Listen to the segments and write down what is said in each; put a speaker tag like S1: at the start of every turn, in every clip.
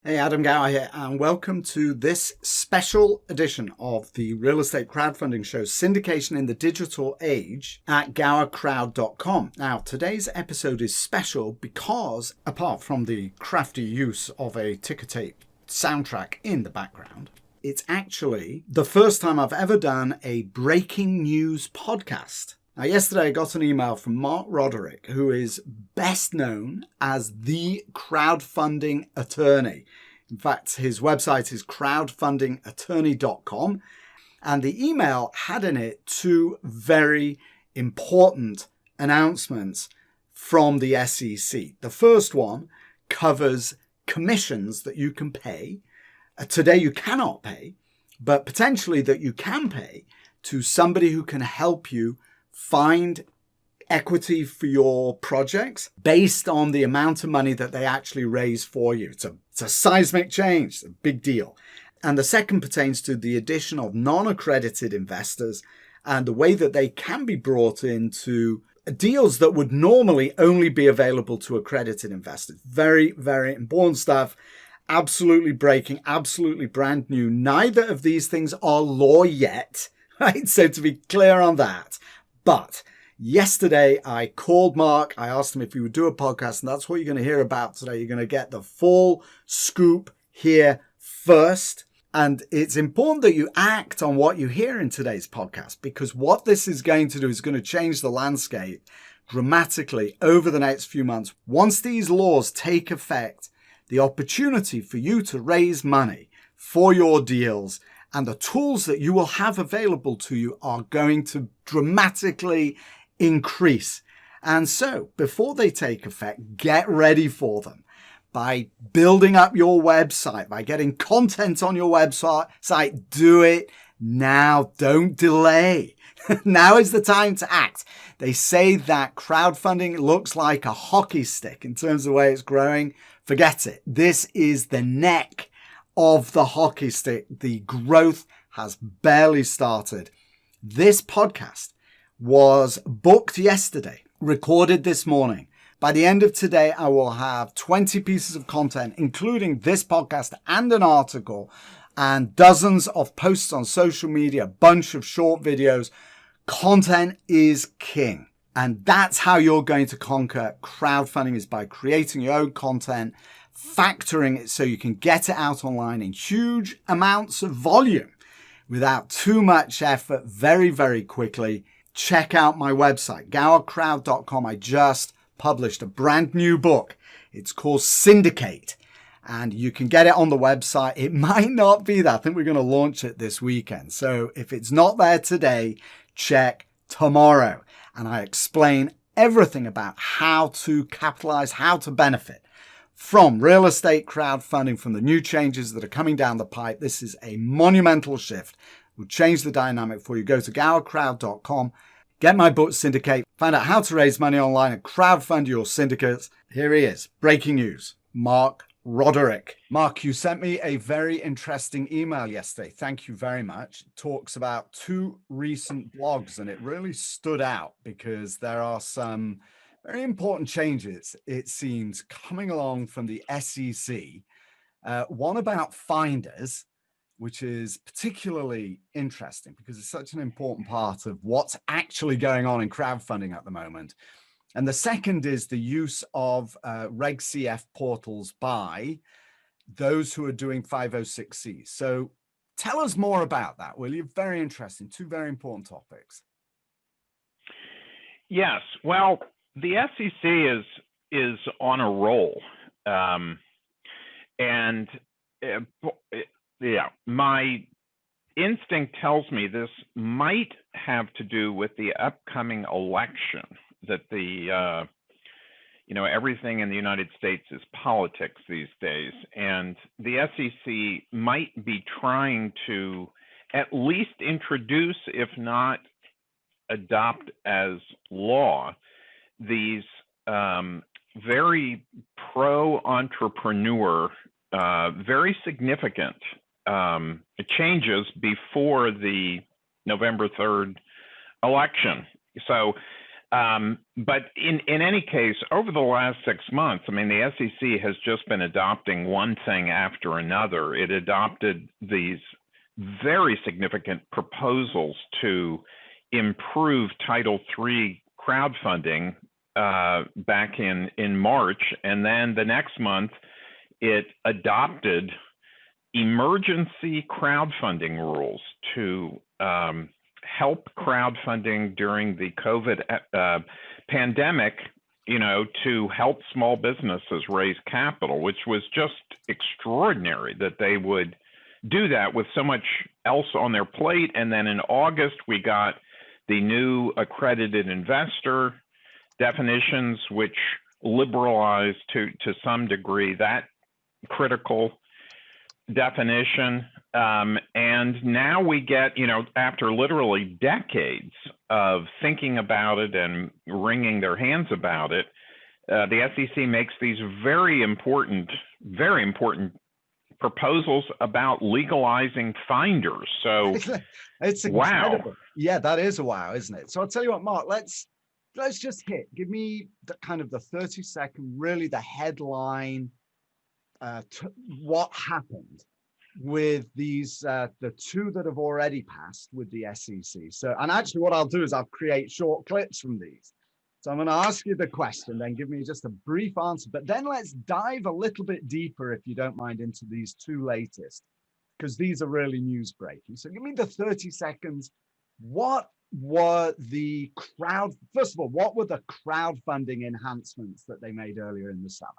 S1: Hey, Adam Gower here, and welcome to this special edition of the real estate crowdfunding show, Syndication in the Digital Age, at gowercrowd.com. Now, today's episode is special because, apart from the crafty use of a ticker tape soundtrack in the background, it's actually the first time I've ever done a breaking news podcast. Now, yesterday I got an email from Mark Roderick, who is best known as the Crowdfunding Attorney. In fact, his website is crowdfundingattorney.com, and the email had in it two very important announcements from the SEC. The first one covers commissions that you can pay. Today you cannot pay, but potentially that you can pay to somebody who can help you find equity for your projects based on the amount of money that they actually raise for you. It's a seismic change, it's a big deal. And the second pertains to the addition of non-accredited investors and the way that they can be brought into deals that would normally only be available to accredited investors. Very, very important stuff. Absolutely breaking, absolutely brand new. Neither of these things are law yet, right? So to be clear on that. But yesterday I called Mark, I asked him if he would do a podcast, and that's what you're going to hear about today. You're going to get the full scoop here first. And it's important that you act on what you hear in today's podcast, because what this is going to do is going to change the landscape dramatically over the next few months. Once these laws take effect, the opportunity for you to raise money for your deals and the tools that you will have available to you are going to dramatically increase. And so before they take effect, get ready for them by building up your website, by getting content on your website. Do it now. Don't delay. Now is the time to act. They say that crowdfunding looks like a hockey stick in terms of the way it's growing. Forget it. This is the neck of the hockey stick. The growth has barely started. This podcast was booked yesterday, recorded this morning. By the end of today, I will have 20 pieces of content, including this podcast and an article and dozens of posts on social media, a bunch of short videos. Content is king. And that's how you're going to conquer crowdfunding, is by creating your own content, factoring it so you can get it out online in huge amounts of volume without too much effort, very, very quickly. Check out my website, gowercrowd.com. I just published a brand new book. It's called Syndicate, and you can get it on the website. It might not be there. I think we're going to launch it this weekend. So if it's not there today, check tomorrow. And I explain everything about how to capitalize, how to benefit from real estate crowdfunding, from the new changes that are coming down the pipe. This is a monumental shift. It will change the dynamic for you. Go to gowercrowd.com, get my book Syndicate, find out how to raise money online and crowdfund your syndicates. Here he is. Breaking news. Mark Roderick. Mark, you sent me a very interesting email yesterday. Thank you very much. It talks about two recent blogs, and it really stood out because there are some very important changes, it seems, coming along from the SEC. One about finders, which is particularly interesting because it's such an important part of what's actually going on in crowdfunding at the moment. And the second is the use of Reg CF portals by those who are doing 506Cs. So tell us more about that, will you? Very interesting. Two very important topics.
S2: Yes. Well, the SEC is on a roll. My instinct tells me this might have to do with the upcoming election, that everything in the United States is politics these days. And the SEC might be trying to at least introduce, if not adopt as law, these very pro-entrepreneur, very significant changes before the November 3rd election. So But in any case, over the last 6 months, I mean, the SEC has just been adopting one thing after another. It adopted these very significant proposals to improve Title III crowdfunding back in March. And then the next month, it adopted emergency crowdfunding rules to help crowdfunding during the COVID pandemic, you know, to help small businesses raise capital, which was just extraordinary that they would do that with so much else on their plate. And then in August, we got the new accredited investor definitions, which liberalized to some degree that critical definition. And now we get, you know, after literally decades of thinking about it and wringing their hands about it, the SEC makes these very important proposals about legalizing finders. So
S1: it's incredible. Wow. Yeah, that is a wow, isn't it? So I'll tell you what, Mark, let's just give me the kind of the 30-second, really the headline, what happened with these, the two that have already passed with the SEC. So, and actually what I'll do is I'll create short clips from these. So I'm going to ask you the question, then give me just a brief answer, but then let's dive a little bit deeper, if you don't mind, into these two latest, because these are really news breaking. So give me the 30 seconds. What were the first of all, what were the crowdfunding enhancements that they made earlier in the summer?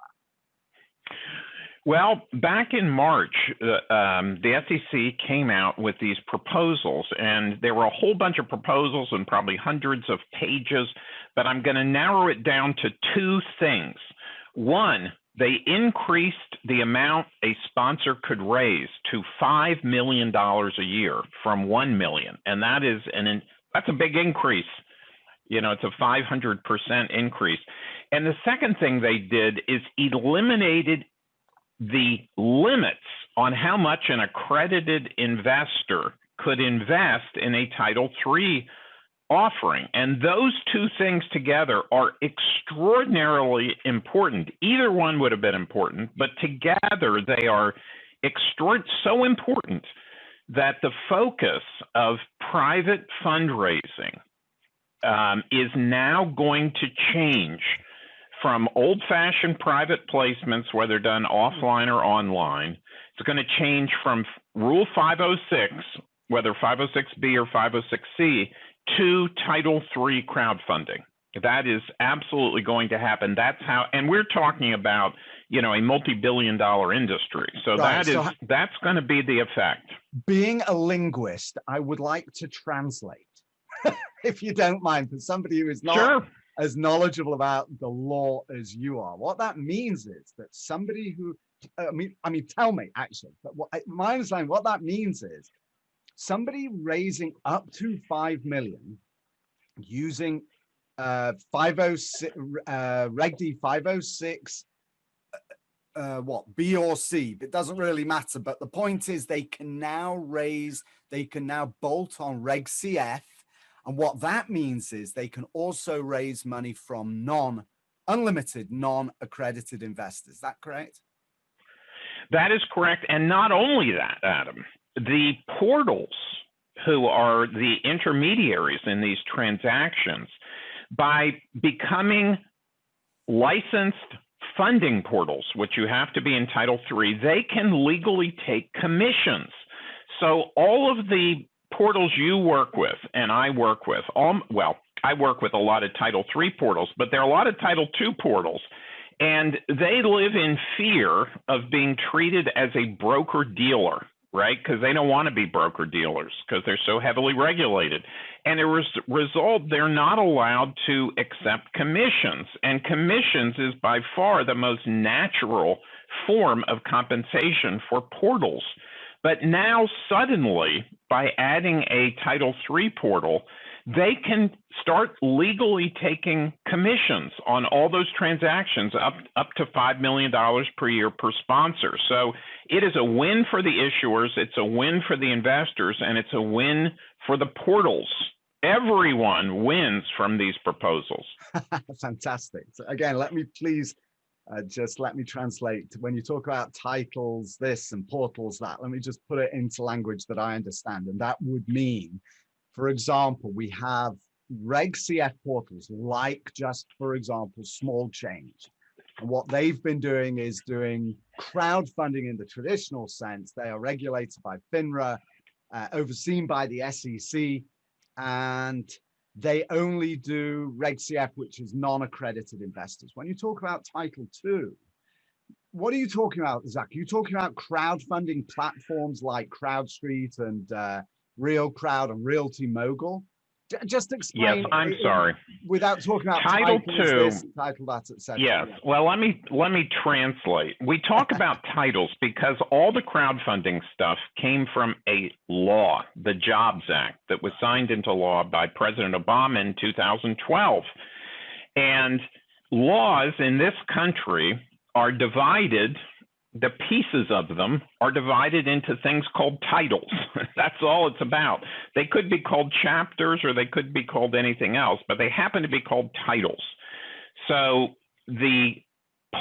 S2: Well, back in March, the SEC came out with these proposals, and there were a whole bunch of proposals and probably hundreds of pages, but I'm going to narrow it down to two things. One, they increased the amount a sponsor could raise to $5 million a year from $1 million, and that's a big increase. You know, it's a 500% increase. And the second thing they did is eliminated the limits on how much an accredited investor could invest in a Title III offering. And those two things together are extraordinarily important. Either one would have been important, but together they are so important that the focus of private fundraising is now going to change from old-fashioned private placements, whether done offline or online. It's going to change from Rule 506, whether 506B or 506C, to Title III crowdfunding. That is absolutely going to happen. That's how, and we're talking about, you know, a multi-billion-dollar industry. So right, that's going to be the effect.
S1: Being a linguist, I would like to translate, if you don't mind, for somebody who is not
S2: sure.
S1: as knowledgeable about the law as you are. What that means is that somebody who, I mean, tell me actually, but my understanding, what that means is somebody raising up to 5 million using 506, Reg D 506, B or C, it doesn't really matter. But the point is they can now bolt on Reg CF. And what that means is they can also raise money from unlimited, non-accredited investors. Is that correct?
S2: That is correct. And not only that, Adam, the portals who are the intermediaries in these transactions, by becoming licensed funding portals, which you have to be in Title III, they can legally take commissions. So all of the portals you work with and I work with, I work with a lot of Title III portals, but there are a lot of Title II portals, and they live in fear of being treated as a broker-dealer, right? Because they don't want to be broker-dealers because they're so heavily regulated. And as a result, they're not allowed to accept commissions. And commissions is by far the most natural form of compensation for portals. But now suddenly, by adding a Title III portal, they can start legally taking commissions on all those transactions up to $5 million per year per sponsor. So it is a win for the issuers, it's a win for the investors, and it's a win for the portals Everyone wins from these proposals.
S1: Fantastic. So again, let me please just let me translate. When you talk about titles this and portals that, let me just put it into language that I understand. And that would mean, for example, we have Reg CF portals like, just for example, Small Change. And what they've been doing is doing crowdfunding in the traditional sense. They are regulated by FINRA, overseen by the SEC, and they only do Reg CF, which is non-accredited investors. When you talk about Title II, what are you talking about, Zach? Are you talking about crowdfunding platforms like CrowdStreet and Real Crowd and Realty Mogul? Just explain.
S2: Yes, I'm sorry.
S1: Without talking about
S2: Title II,
S1: this, title that, etc.
S2: Yes. Yeah. Well, let me translate. We talk about titles because all the crowdfunding stuff came from a law, the Jobs Act, that was signed into law by President Obama in 2012. And laws in this country are divided. The pieces of them are divided into things called titles. That's all it's about. They could be called chapters or they could be called anything else, but they happen to be called titles. So the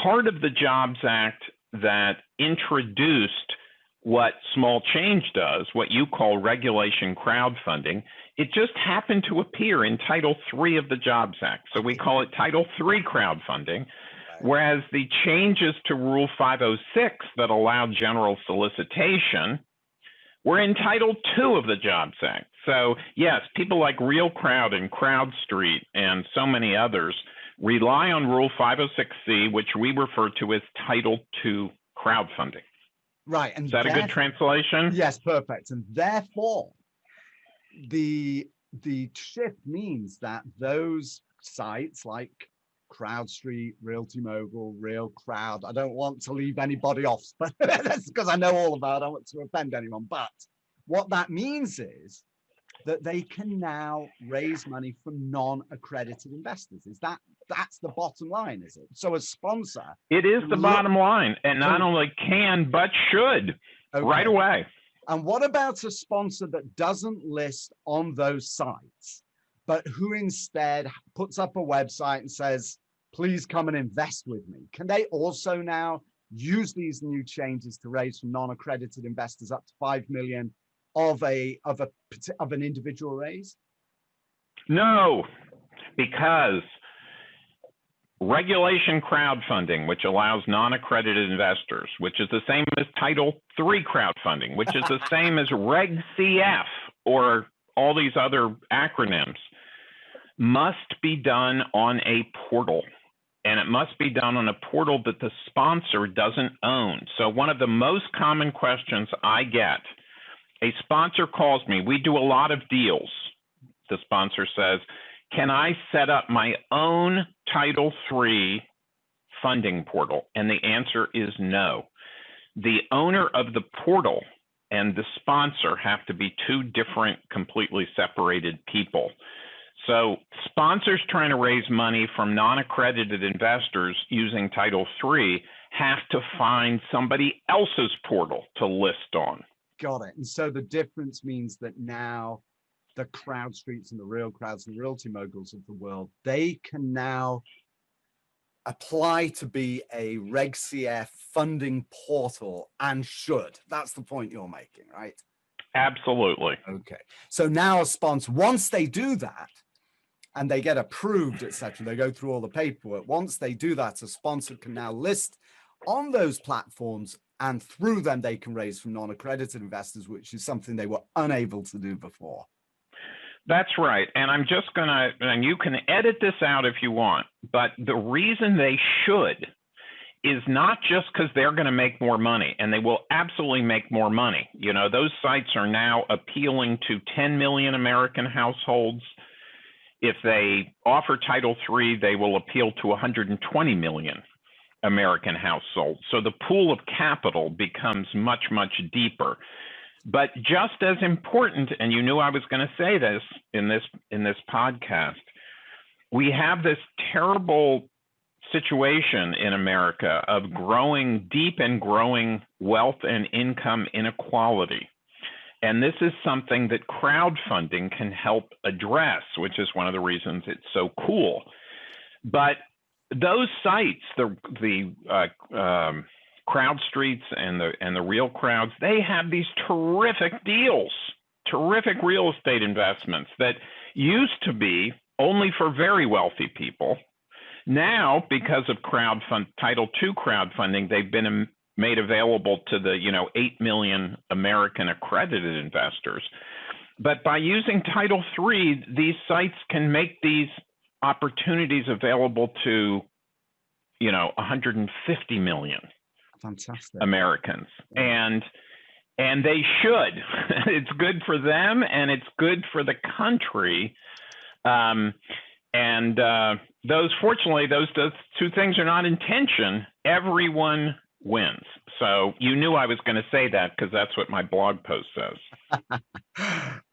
S2: part of the Jobs Act that introduced what Small Change does, what you call regulation crowdfunding, it just happened to appear in Title III of the Jobs Act. So we call it Title III crowdfunding. Whereas the changes to Rule 506 that allowed general solicitation were in Title II of the Jobs Act. So yes, people like Real Crowd and CrowdStreet and so many others rely on Rule 506C, which we refer to as Title II crowdfunding.
S1: Right. And
S2: is that a good translation?
S1: Yes, perfect. And therefore, the shift means that those sites like CrowdStreet, Realty Mogul, Real Crowd. I don't want to leave anybody off, but that's because I know all about it. I don't want to offend anyone. But what that means is that they can now raise money from non-accredited investors. That's the bottom line, is it? So a sponsor.
S2: It is the bottom line, and not only can, but should right away.
S1: And what about a sponsor that doesn't list on those sites, but who instead puts up a website and says, please come and invest with me? Can they also now use these new changes to raise from non-accredited investors up to 5 million of an individual raise?
S2: No, because regulation crowdfunding, which allows non-accredited investors, which is the same as Title III crowdfunding, which is the same as Reg CF or all these other acronyms, must be done on a portal. And it must be done on a portal that the sponsor doesn't own. So one of the most common questions I get, a sponsor calls me, we do a lot of deals. The sponsor says, can I set up my own Title III funding portal? And the answer is no. The owner of the portal and the sponsor have to be two different, completely separated people. So sponsors trying to raise money from non-accredited investors using Title III have to find somebody else's portal to list on.
S1: Got it. And so the difference means that now the CrowdStreets and the Real Crowds and Realty Moguls of the world, they can now apply to be a Reg CF funding portal and should. That's the point you're making, right?
S2: Absolutely.
S1: Okay. So now a sponsor, once they do that, and they get approved, etc., they go through all the paperwork. Once they do that, a sponsor can now list on those platforms, and through them they can raise from non-accredited investors, which is something they were unable to do before.
S2: That's right. And I'm just going to, and you can edit this out if you want, but the reason they should is not just because they're going to make more money, and they will absolutely make more money. You know, those sites are now appealing to 10 million American households. If they offer Title III, they will appeal to 120 million American households. So the pool of capital becomes much, much deeper. But just as important, and you knew I was going to say this in this podcast, we have this terrible situation in America of growing, deep and growing wealth and income inequality. And this is something that crowdfunding can help address, which is one of the reasons it's so cool. But those sites, the Crowd Streets and the Real Crowds, they have these terrific deals, terrific real estate investments that used to be only for very wealthy people. Now, because of Title II crowdfunding, they've been made available to the 8 million American accredited investors. But by using Title III, these sites can make these opportunities available to 150 million
S1: Fantastic
S2: Americans, and they should. It's good for them, and it's good for the country. Fortunately, those two things are not in tension. Everyone wins. So you knew I was going to say that because that's what my blog post says.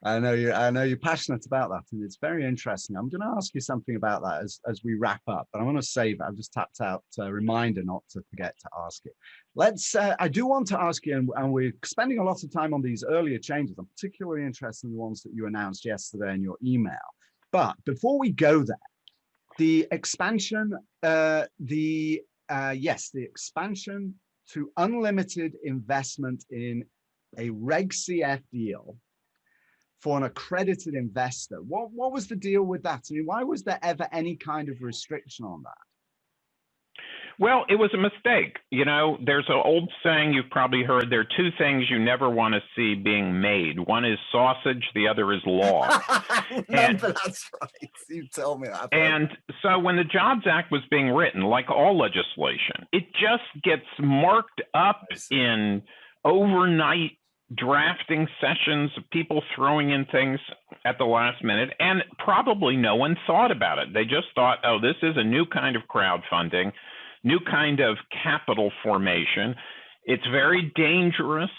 S1: I know you're passionate about that, and it's very interesting. I'm going to ask you something about that as we wrap up, but I want to save it. I've just tapped out a reminder not to forget to ask it. I do want to ask you, and we're spending a lot of time on these earlier changes. I'm particularly interested in the ones that you announced yesterday in your email. But before we go there, the expansion, the expansion to unlimited investment in a Reg CF deal for an accredited investor. What was the deal with that? I mean, why was there ever any kind of restriction on that?
S2: Well, it was a mistake. There's an old saying you've probably heard, there are two things you never want to see being made. One is sausage, the other is law.
S1: That's right. You told me that.
S2: And so when the Jobs Act was being written, like all legislation, it just gets marked up in overnight drafting sessions of people throwing in things at the last minute, and probably no one thought about it. They just thought, oh, this is a new kind of crowdfunding, new kind of capital formation. It's very dangerous,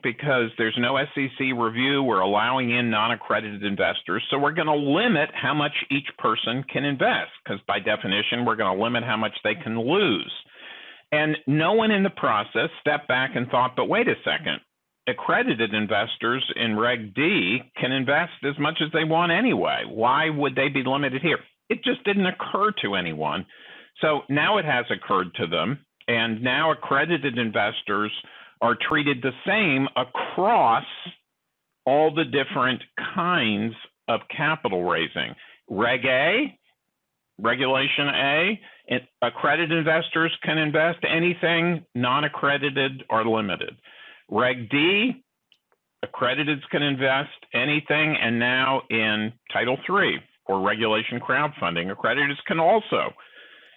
S2: because there's no SEC review. We're allowing in non-accredited investors. So we're going to limit how much each person can invest, because by definition, we're going to limit how much they can lose. And no one in the process stepped back and thought, but wait a second, accredited investors in Reg D can invest as much as they want anyway. Why would they be limited here? It just didn't occur to anyone. So now it has occurred to them, and now accredited investors are treated the same across all the different kinds of capital raising. Reg A, Regulation A, accredited investors can invest anything, non-accredited are limited. Reg D, accrediteds can invest anything, and now in Title III, or regulation crowdfunding, accrediteds can also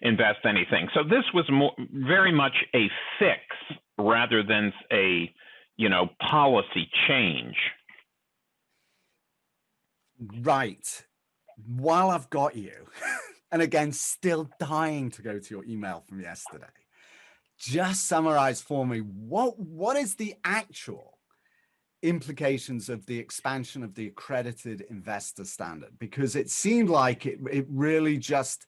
S2: invest anything. So this was very much a fix rather than a, policy change.
S1: Right. While I've got you, and again, still dying to go to your email from yesterday, just summarize for me what is the actual implications of the expansion of the accredited investor standard? Because it seemed like it really just,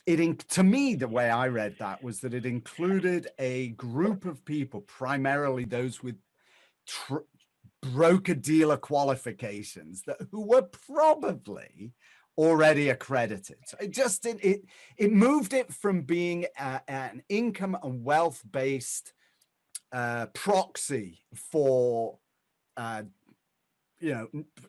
S1: to me, the way I read that was that it included a group of people, primarily those with broker-dealer qualifications who were probably already accredited. So it moved it from being an income and wealth-based proxy for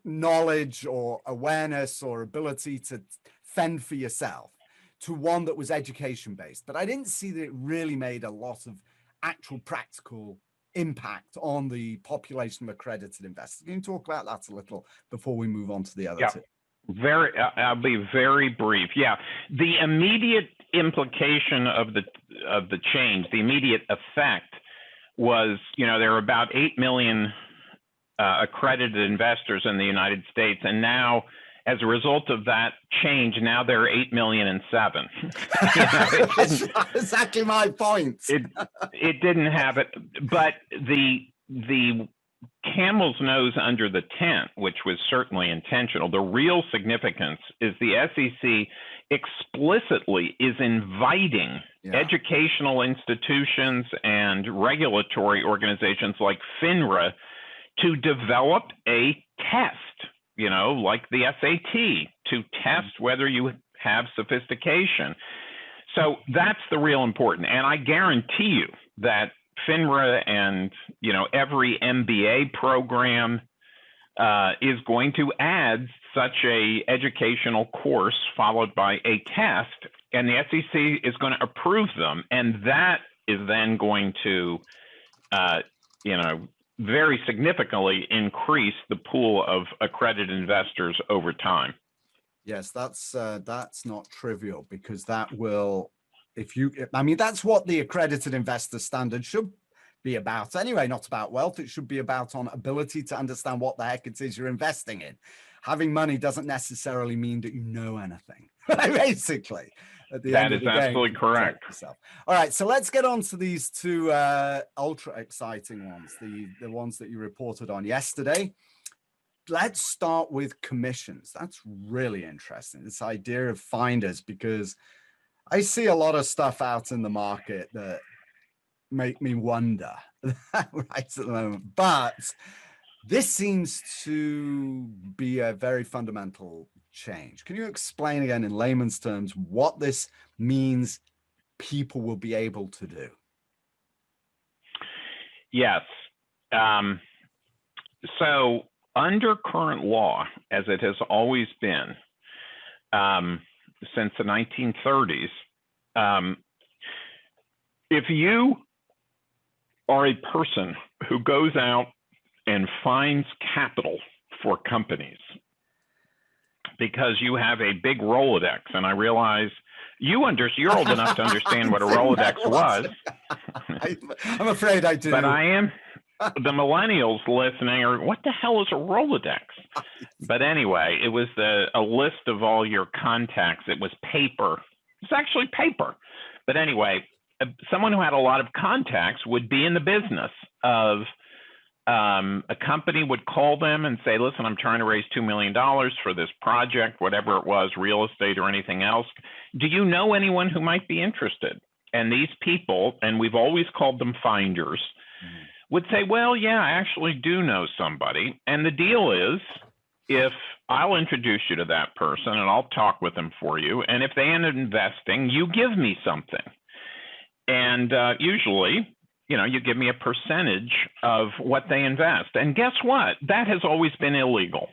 S1: knowledge or awareness or ability to fend for yourself, to one that was education-based. But I didn't see that it really made a lot of actual practical impact on the population of accredited investors. Can you talk about that a little before we move on to the other two?
S2: I'll be very brief. Yeah, the immediate implication of the change, the immediate effect was, there are about 8 million accredited investors in the United States, and now, as a result of that change, now there are 8,000,007.
S1: That's exactly my point.
S2: It didn't have it, but the camel's nose under the tent, which was certainly intentional. The real significance is the SEC explicitly is inviting educational institutions and regulatory organizations like FINRA to develop a test, like the SAT, to test whether you have sophistication. So that's the real important. And I guarantee you that FINRA and, every MBA program is going to add such a educational course followed by a test, and the SEC is going to approve them. And that is then going to, very significantly increase the pool of accredited investors over time.
S1: Yes, that's not trivial, because that will, that's what the accredited investor standard should be about anyway, not about wealth. It should be about on ability to understand what the heck it is you're investing in. Having money doesn't necessarily mean that you know anything, basically. At the
S2: that
S1: end
S2: is
S1: of the
S2: absolutely
S1: game,
S2: correct.
S1: All right, so let's get on to these two ultra exciting ones, the ones that you reported on yesterday. Let's start with commissions. That's really interesting, this idea of finders, because I see a lot of stuff out in the market that make me wonder right at the moment. But this seems to be a very fundamental change. Can you explain again in layman's terms what this means people will be able to do?
S2: Yes. So under current law, as it has always been since the 1930s, if you are a person who goes out and finds capital for companies because you have a big Rolodex, and I realize you're old enough to understand what a Rolodex was.
S1: I'm afraid I do.
S2: But I am. The millennials listening are, what the hell is a Rolodex? But anyway, it was a list of all your contacts. It was paper. It's actually paper. But anyway, someone who had a lot of contacts would be in the business of a company would call them and say, listen, I'm trying to raise $2 million for this project, whatever it was, real estate or anything else. Do you know anyone who might be interested? And these people, and we've always called them finders, would say, well, yeah, I actually do know somebody. And the deal is, if I'll introduce you to that person and I'll talk with them for you, and if they end up investing, you give me something. And usually, you give me a percentage of what they invest. And guess what? That has always been illegal.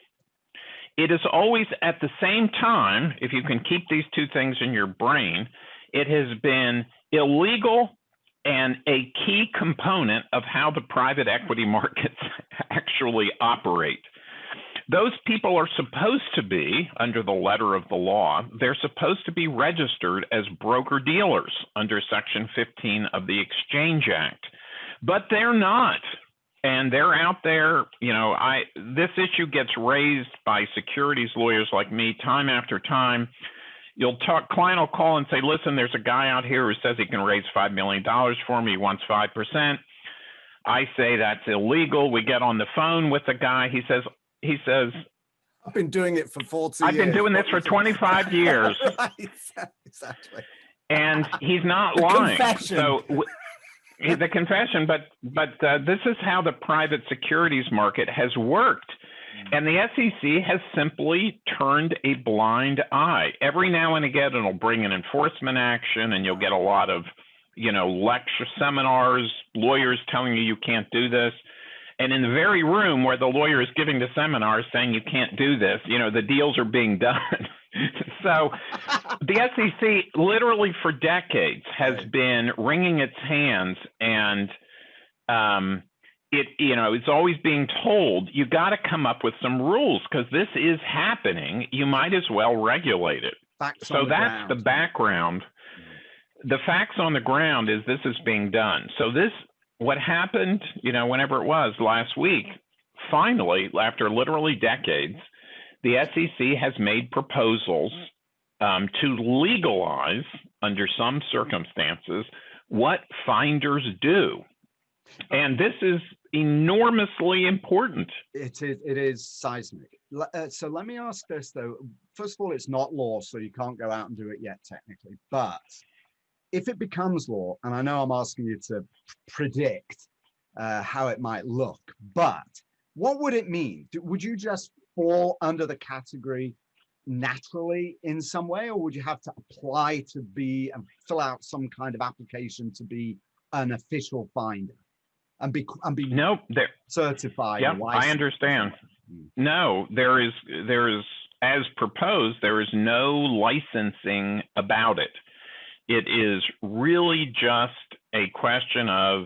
S2: It is always, at the same time, if you can keep these two things in your brain, it has been illegal and a key component of how the private equity markets actually operate. Those people are supposed to be, under the letter of the law, they're supposed to be registered as broker-dealers under Section 15 of the Exchange Act, but they're not. And they're out there, this issue gets raised by securities lawyers like me time after time. Client will call and say, listen, there's a guy out here who says he can raise $5 million for me. He wants 5%. I say that's illegal. We get on the phone with the guy. He says,
S1: I've been doing it for 40 years.
S2: I've been doing this for 25 years.
S1: Right, exactly.
S2: And he's not lying.
S1: Confession.
S2: So the confession, but this is how the private securities market has worked. And the SEC has simply turned a blind eye. Every now and again, it'll bring an enforcement action, and you'll get a lot of, lecture seminars, lawyers telling you can't do this. And in the very room where the lawyer is giving the seminar saying you can't do this, the deals are being done. So the SEC literally for decades has been wringing its hands, and it's always being told, you got to come up with some rules because this is happening. You might as well regulate it. So that's the background. The facts on the ground is this is being done. So what happened, whenever it was last week, finally, after literally decades, the SEC has made proposals to legalize, under some circumstances, what finders do. And this is enormously important.
S1: It is seismic. So let me ask this, though. First of all, it's not law, so you can't go out and do it yet, technically. But if it becomes law, and I know I'm asking you to predict how it might look, but what would it mean? Would you just fall under the category naturally in some way, or would you have to apply to be and fill out some kind of application to be an official finder and be
S2: No, there.
S1: certified?
S2: Yep, I understand. No, there is as proposed. There is no licensing about it. It is really just a question of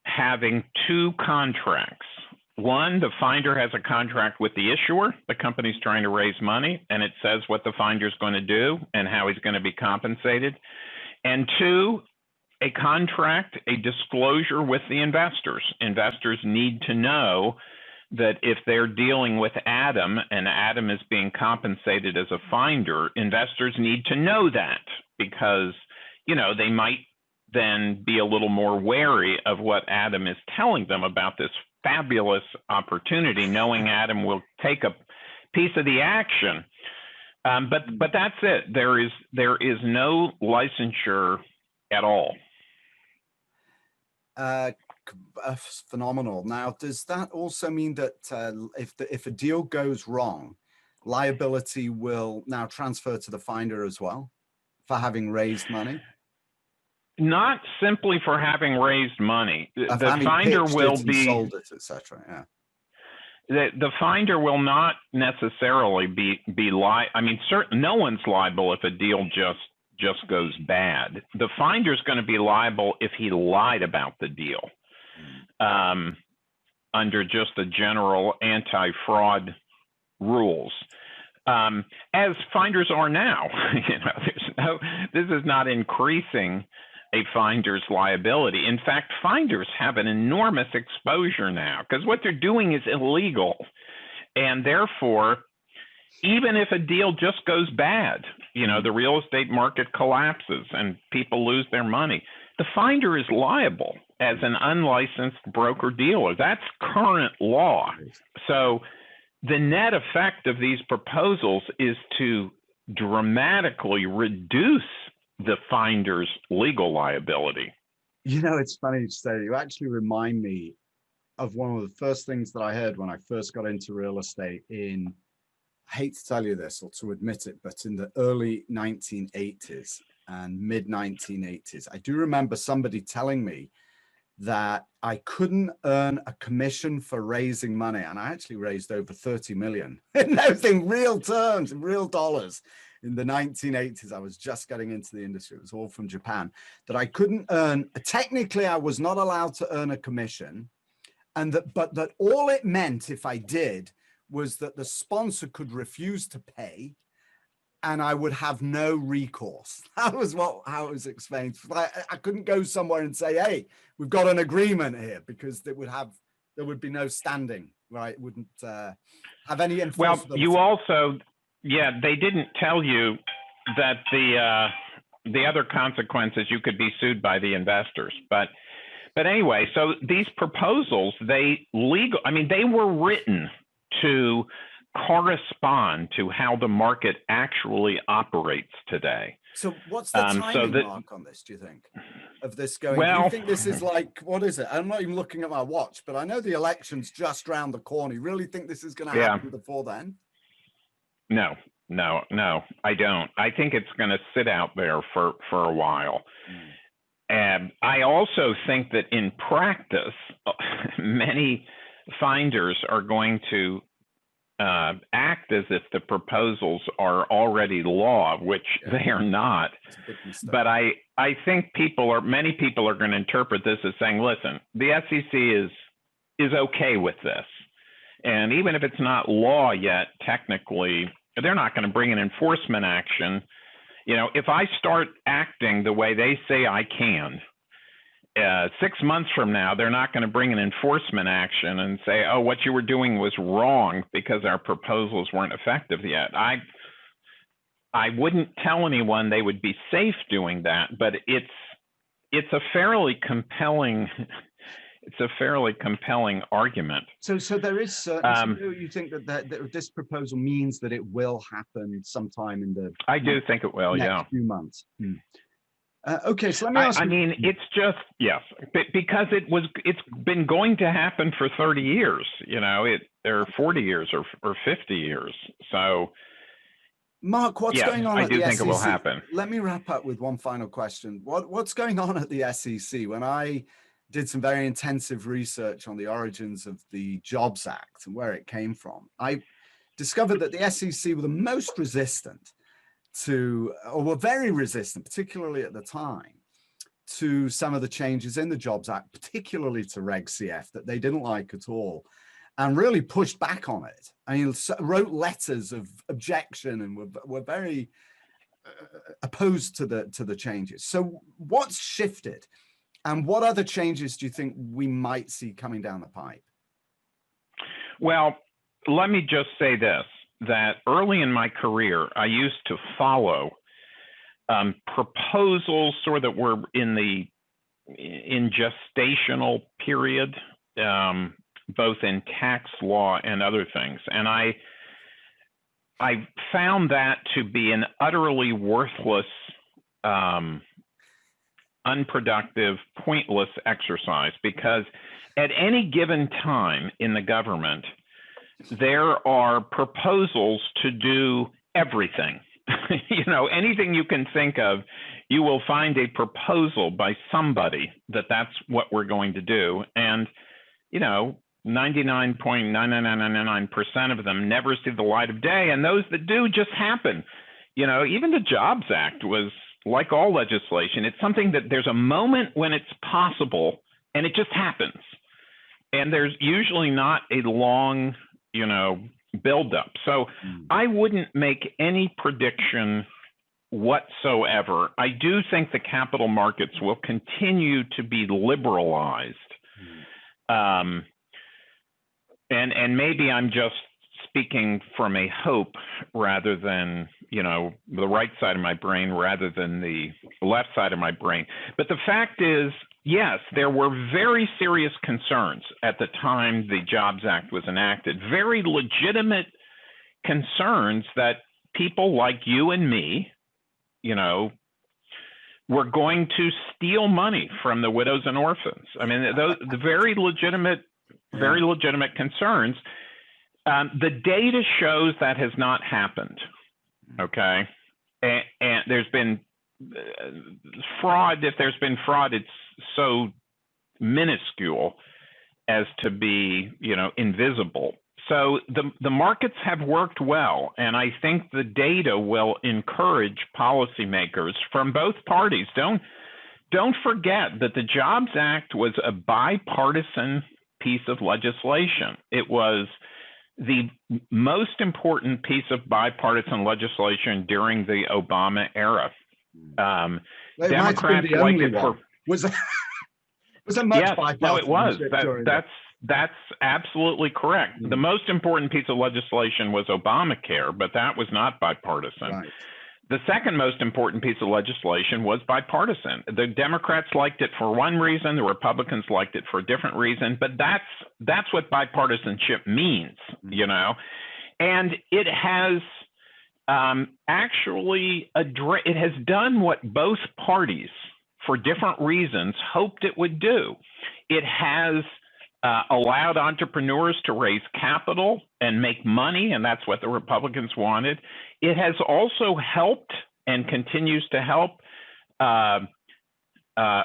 S2: having two contracts. One, the finder has a contract with the issuer. The company's trying to raise money, and it says what the finder's going to do and how he's going to be compensated. And two, a contract, a disclosure with the investors. Investors need to know that if they're dealing with Adam and Adam is being compensated as a finder, investors need to know that, because, you know, they might then be a little more wary of what Adam is telling them about this fabulous opportunity, knowing Adam will take a piece of the action. But that's it. There is no licensure at all.
S1: Phenomenal. Now, does that also mean that if a deal goes wrong, liability will now transfer to the finder as well for having raised money?
S2: Not simply for having raised money. The finder will be
S1: sold it, etc.
S2: Yeah. The finder will not necessarily be I mean, no one's liable if a deal just goes bad. The finder's going to be liable if he lied about the deal, under just the general anti-fraud rules, as finders are now. You know, this is not increasing a finder's liability. In fact, finders have an enormous exposure now because what they're doing is illegal, and therefore, even if a deal just goes bad, you know, the real estate market collapses and people lose their money, the finder is liable as an unlicensed broker dealer. That's current law. So the net effect of these proposals is to dramatically reduce the finder's legal liability.
S1: You know, it's funny to say, you actually remind me of one of the first things that I heard when I first got into real estate in, I hate to tell you this or to admit it, but in the early 1980s and mid 1980s, I do remember somebody telling me that I couldn't earn a commission for raising money. And I actually raised over 30 million in those in real terms, in real dollars. In the 1980s, I was just getting into the industry. It was all from Japan. That I couldn't earn, technically I was not allowed to earn a commission. But that all it meant if I did was that the sponsor could refuse to pay and I would have no recourse. That was how it was explained. I couldn't go somewhere and say, hey, we've got an agreement here, because there would be no standing, right? It wouldn't have any enforceability.
S2: Well, you also, they didn't tell you that the other consequences, you could be sued by the investors. But anyway, so these proposals, they were written to correspond to how the market actually operates today.
S1: So what's the timing mark on this, do you think, of this going? Do you think this is like, what is it? I'm not even looking at my watch, but I know the election's just around the corner. You really think this is going to happen before then?
S2: No, I don't. I think it's going to sit out there for a while. And I also think that in practice, many finders are going to act as if the proposals are already law, which they are not. But I think many people are going to interpret this as saying, listen, the SEC is okay with this. And even if it's not law yet, technically, they're not going to bring an enforcement action. You know, if I start acting the way they say I can, 6 months from now, they're not going to bring an enforcement action and say, oh, what you were doing was wrong because our proposals weren't effective yet. I wouldn't tell anyone they would be safe doing that, but it's a fairly compelling argument.
S1: So there is certainty. You think that this proposal means that it will happen sometime in the
S2: I do think it will,
S1: next few months. Okay, so let me ask
S2: I
S1: you.
S2: mean, it's just, yes, because it's been going to happen for 30 years, or 40 years or 50 years. So,
S1: Mark, what's
S2: yes,
S1: going on
S2: I
S1: at
S2: do
S1: the
S2: think it will
S1: SEC?
S2: happen.
S1: Let me wrap up with one final question. What's going on at the SEC? When I did some very intensive research on the origins of the Jobs Act and where it came from, I discovered that the SEC were the most resistant to, or were very resistant, particularly at the time, to some of the changes in the Jobs Act, particularly to Reg CF, that they didn't like at all, and really pushed back on it. I mean, wrote letters of objection and were very opposed to the changes. So what's shifted, and what other changes do you think we might see coming down the pipe?
S2: Well, let me just say this, that early in my career, I used to follow proposals sort of were in gestational period, both in tax law and other things. And I found that to be an utterly worthless, unproductive, pointless exercise, because at any given time in the government, there are proposals to do everything. Anything you can think of, you will find a proposal by somebody that's what we're going to do. And, 99.99999% of them never see the light of day. And those that do just happen. Even the Jobs Act was like all legislation. It's something that there's a moment when it's possible and it just happens. And there's usually not a long, buildup. So I wouldn't make any prediction whatsoever. I do think the capital markets will continue to be liberalized. And maybe I'm just speaking from a hope rather than, the right side of my brain rather than the left side of my brain. But the fact is, yes, there were very serious concerns at the time the Jobs Act was enacted, very legitimate concerns that people like you and me, were going to steal money from the widows and orphans. I mean, the very legitimate concerns. The data shows that has not happened. Okay. And there's been fraud. If there's been fraud, it's so minuscule as to be, invisible. So the markets have worked well, and I think the data will encourage policymakers from both parties. Don't forget that the Jobs Act was a bipartisan piece of legislation. It was the most important piece of bipartisan legislation during the Obama era. Democrats liked it for.
S1: Was a much bipartisan?
S2: No, it was. That's absolutely correct. The most important piece of legislation was Obamacare, but that was not bipartisan. Right. The second most important piece of legislation was bipartisan. The Democrats liked it for one reason, the Republicans liked it for a different reason, but that's what bipartisanship means, And it has actually it has done what both parties, for different reasons, hoped it would do. It has allowed entrepreneurs to raise capital and make money, and that's what the Republicans wanted. It has also helped and continues to help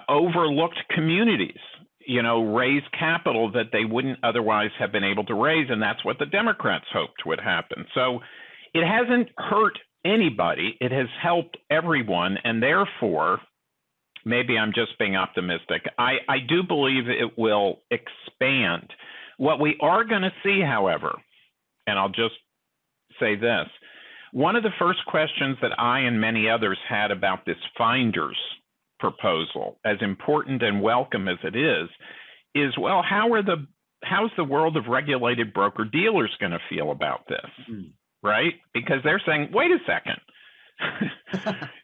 S2: overlooked communities, raise capital that they wouldn't otherwise have been able to raise, and that's what the Democrats hoped would happen. So it hasn't hurt anybody. It has helped everyone, and therefore, maybe I'm just being optimistic, I do believe it will expand. What we are going to see, however, and I'll just say this, one of the first questions that I and many others had about this Finders proposal, as important and welcome as it is, well, how's the world of regulated broker-dealers going to feel about this, right? Because they're saying, wait a second,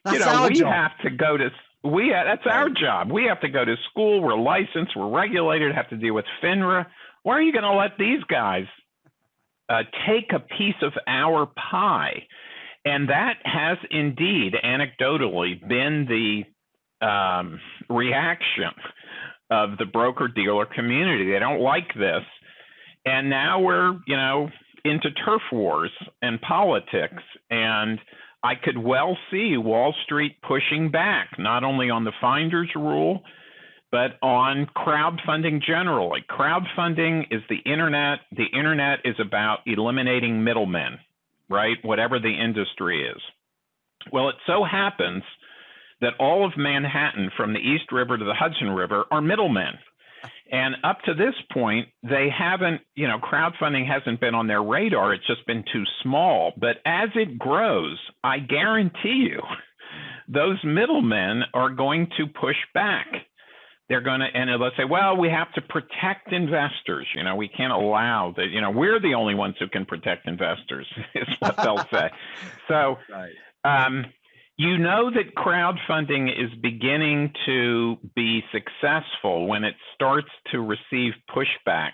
S2: we have to go to... that's our job. We have to go to school. We're licensed. We're regulated. Have to deal with FINRA. Why are you going to let these guys take a piece of our pie? And that has indeed, anecdotally, been reaction of the broker-dealer community. They don't like this. And now we're, into turf wars and politics. And I could well see Wall Street pushing back, not only on the finder's rule, but on crowdfunding generally. Crowdfunding is the internet. The internet is about eliminating middlemen, right? Whatever the industry is. Well, it so happens that all of Manhattan, from the East River to the Hudson River, are middlemen. And up to this point, they haven't, crowdfunding hasn't been on their radar. It's just been too small. But as it grows, I guarantee you, those middlemen are going to push back. They're going to, and they'll say, well, we have to protect investors. We can't allow that, we're the only ones who can protect investors, is what they'll say. So, right. That crowdfunding is beginning to be successful when it starts to receive pushback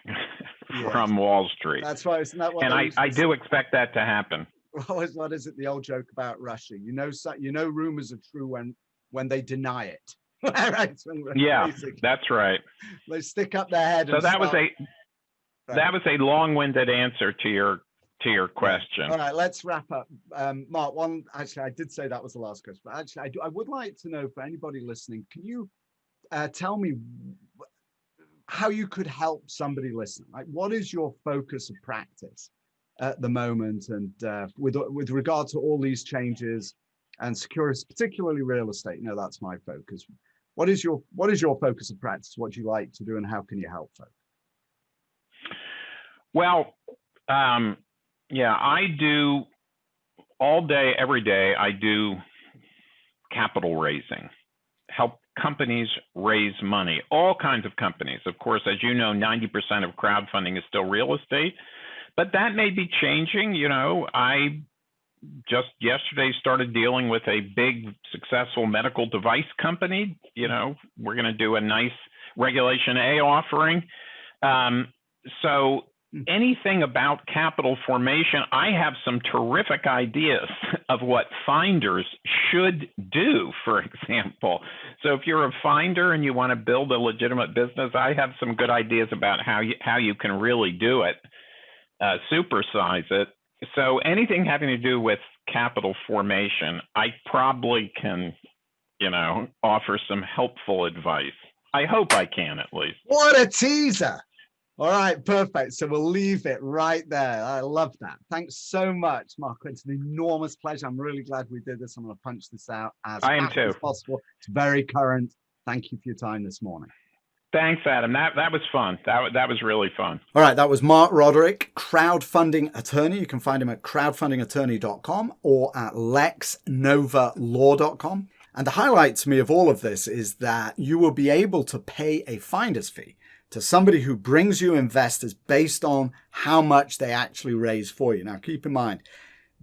S2: from Wall Street.
S1: That's right. Isn't that what?
S2: And I do expect that to happen.
S1: What is it? The old joke about rushing. Rumors are true when they deny it. Right?
S2: Yeah, that's right.
S1: They stick up their head.
S2: So that was a long-winded answer to your question.
S1: All right, let's wrap up. Mark, I did say that was the last question, but actually I would like to know, for anybody listening, can you tell me how you could help somebody listening? Like, what is your focus of practice at the moment? And with regard to all these changes and security, particularly real estate, that's my focus. What is your focus of practice? What do you like to do, and how can you help folks?
S2: Well, I do all day, every day. I do capital raising, help companies raise money, all kinds of companies. Of course, as you know, 90% of crowdfunding is still real estate, but that may be changing. I just yesterday started dealing with a big, successful medical device company. We're going to do a nice Regulation A offering. So anything about capital formation, I have some terrific ideas of what finders should do, for example. So if you're a finder and you want to build a legitimate business, I have some good ideas about how you can really do it, supersize it. So anything having to do with capital formation, I probably can, offer some helpful advice. I hope I can, at least.
S1: What a teaser. All right, perfect. So we'll leave it right there. I love that. Thanks so much, Mark. It's an enormous pleasure. I'm really glad we did this. I'm going to punch this out as fast as possible. It's very current. Thank you for your time this morning.
S2: Thanks, Adam. That was fun. That was really fun.
S1: All right, that was Mark Roderick, crowdfunding attorney. You can find him at crowdfundingattorney.com or at lexnovalaw.com. And the highlight to me of all of this is that you will be able to pay a finder's fee to somebody who brings you investors based on how much they actually raise for you. Now, keep in mind,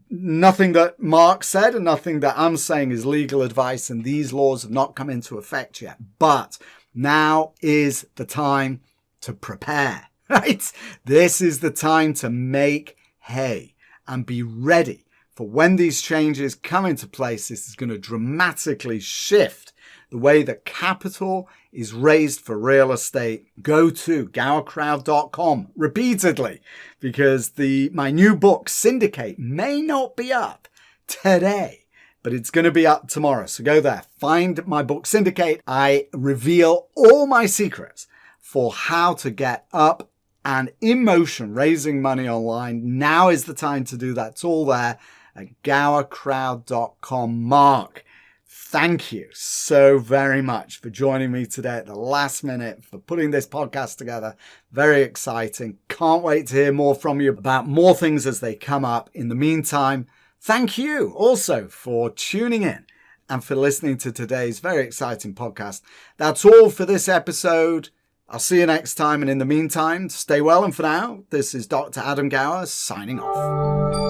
S1: nothing that Mark said and nothing that I'm saying is legal advice, and these laws have not come into effect yet. But now is the time to prepare, right? This is the time to make hay and be ready for when these changes come into place. This is going to dramatically shift the way that capital is raised for real estate. Go to gowercrowd.com repeatedly, because my new book, Syndicate, may not be up today, but it's going to be up tomorrow. So go there, find my book, Syndicate. I reveal all my secrets for how to get up and in motion raising money online. Now is the time to do that. It's all there at gowercrowd.com. Mark, thank you so very much for joining me today at the last minute, for putting this podcast together. Very exciting. Can't wait to hear more from you about more things as they come up. In the meantime, thank you also for tuning in and for listening to today's very exciting podcast. That's all for this episode. I'll see you next time. And in the meantime, stay well. And for now, this is Dr. Adam Gower signing off.